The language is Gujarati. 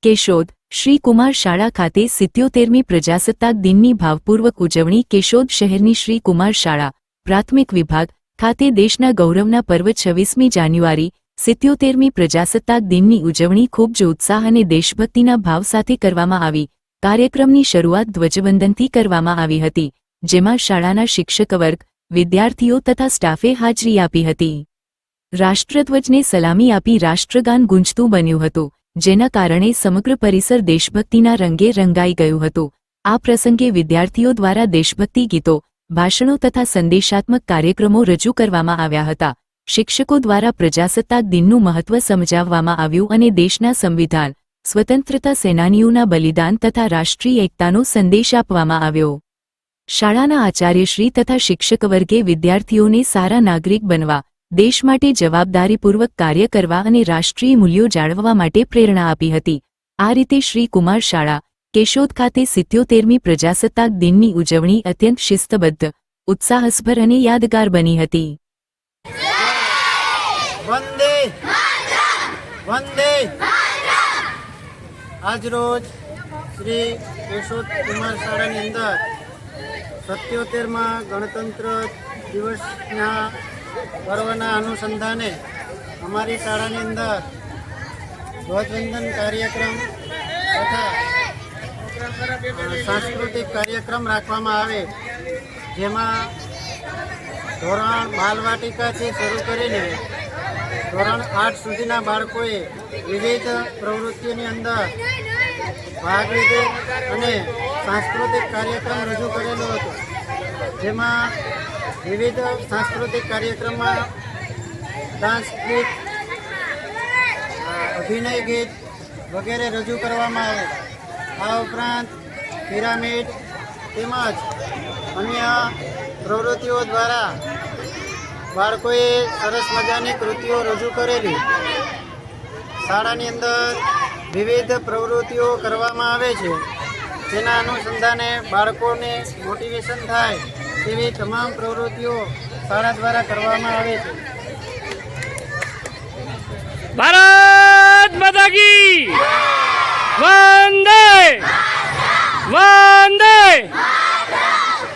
કેશોદ શ્રી કુમાર શાળા ખાતે 77મી પ્રજાસત્તાક દિનની ભાવપૂર્વક ઉજવણી કેશોદ શહેરની શ્રી કુમાર શાળા પ્રાથમિક વિભાગ ખાતે દેશના ગૌરવના પર્વ 26મી જાન્યુઆરી 77મી પ્રજાસત્તાક દિનની ઉજવણી ખૂબ જ ઉત્સાહ અને દેશભક્તિના ભાવ સાથે કરવામાં આવી। કાર્યક્રમની શરૂઆત ધ્વજવંદનથી કરવામાં આવી હતી, જેમાં શાળાના શિક્ષકવર્ગ, વિદ્યાર્થીઓ તથા સ્ટાફે હાજરી આપી હતી। રાષ્ટ્રધ્વજને સલામી આપી રાષ્ટ્રગાન ગુંજતું બન્યું હતું, જેના કારણે સમગ્ર પરિસર દેશભક્તિના રંગે રંગાઈ ગયું હતું। આ પ્રસંગે વિદ્યાર્થીઓ દ્વારા દેશભક્તિ ગીતો, ભાષણો તથા સંદેશાત્મક કાર્યક્રમો રજૂ કરવામાં આવ્યા હતા। શિક્ષકો દ્વારા પ્રજાસત્તાક દિનનું મહત્વ સમજાવવામાં આવ્યું અને દેશના સંવિધાન, સ્વતંત્રતા સેનાનીઓના બલિદાન તથા રાષ્ટ્રીય એકતાનો સંદેશ આપવામાં આવ્યો। શાળાના આચાર્યશ્રી તથા શિક્ષકવર્ગે વિદ્યાર્થીઓને સારા નાગરિક બનવા, દેશ માટે જવાબદારીપૂર્વક કાર્ય કરવા અને રાષ્ટ્રીય મૂલ્યો જાળવવા માટે પ્રેરણા આપી હતી। આ રીતે શ્રી કુમાર શાળા કેશોદ ખાતે 77મી પ્રજાસત્તાક દિનની ઉજવણી અત્યંત શિસ્તબદ્ધ, ઉત્સાહસભર અને યાદગાર બની હતી। વંદે વંદે આજરોજ શ્રી કેશોદ કુમાર શાળાની અંદર 77મા ગણતંત્ર દિવસના પર્વના અનુસંધાને અમારી શાળાની અંદર ધ્વજવંદન કાર્યક્રમ તથા સાંસ્કૃતિક કાર્યક્રમ રાખવામાં આવે, જેમાં ધોરણ બાલવાટિકાથી શરૂ કરીને ધોરણ 8 સુધીના બાળકોએ વિવિધ પ્રવૃત્તિઓની અંદર ભાગ લીધો અને સાંસ્કૃતિક કાર્યક્રમ રજૂ કરેલો હતો, જેમાં વિવિધ સાંસ્કૃતિક કાર્યક્રમમાં ડાન્સ ગીત, અભિનય ગીત વગેરે રજૂ કરવામાં આવે। આ ઉપરાંત પિરામિડ તેમજ અન્ય પ્રવૃત્તિઓ દ્વારા બાળકોએ સરસ મજાની કૃતિઓ રજૂ કરેલી। શાળાની અંદર વિવિધ પ્રવૃત્તિઓ કરવામાં આવે છે, જેના અનુસંધાને બાળકોને મોટિવેશન થાય તેવી તમામ પ્રવૃત્તિઓ શાળા દ્વારા કરવામાં આવે છે। ભારત માતા કી વંદે વંદે।